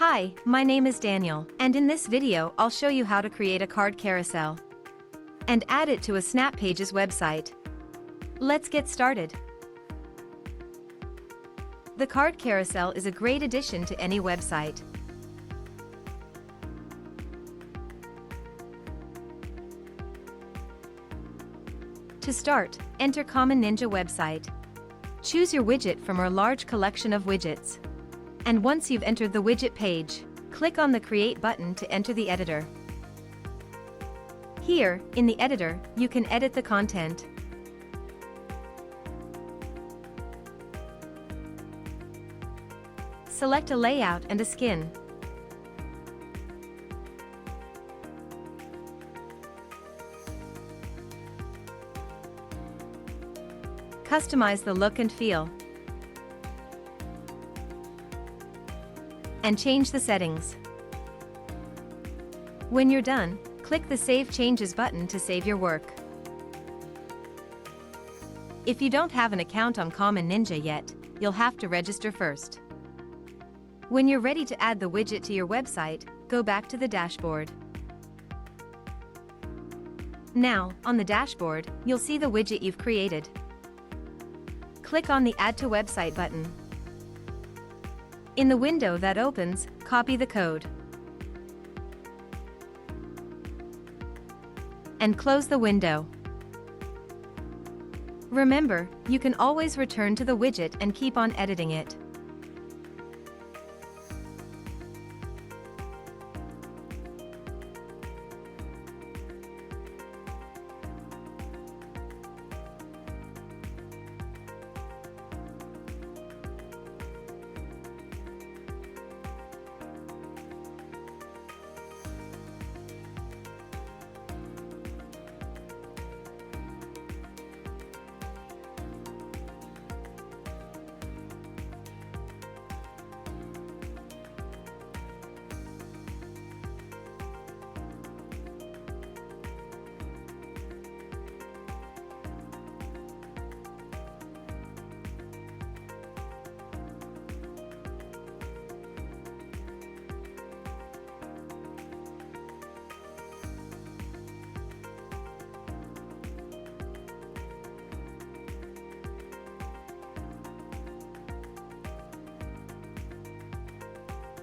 Hi, my name is Daniel, and in this video I'll show you how to create a card carousel and add it to a SnapPages website. Let's get started. The card carousel is a great addition to any website. To start, enter Common Ninja website. Choose your widget from our large collection of widgets. And once you've entered the widget page, click on the Create button to enter the editor. Here, in the editor, you can edit the content. Select a layout and a skin. Customize the look and feel. And change the settings. When you're done, click the Save Changes button to save your work. If you don't have an account on Common Ninja yet, you'll have to register first. When you're ready to add the widget to your website, go back to the dashboard. Now, on the dashboard, you'll see the widget you've created. Click on the Add to Website button. In the window that opens, copy the code and close the window. Remember, you can always return to the widget and keep on editing it.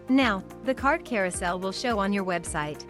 Now, the card carousel will show on your website.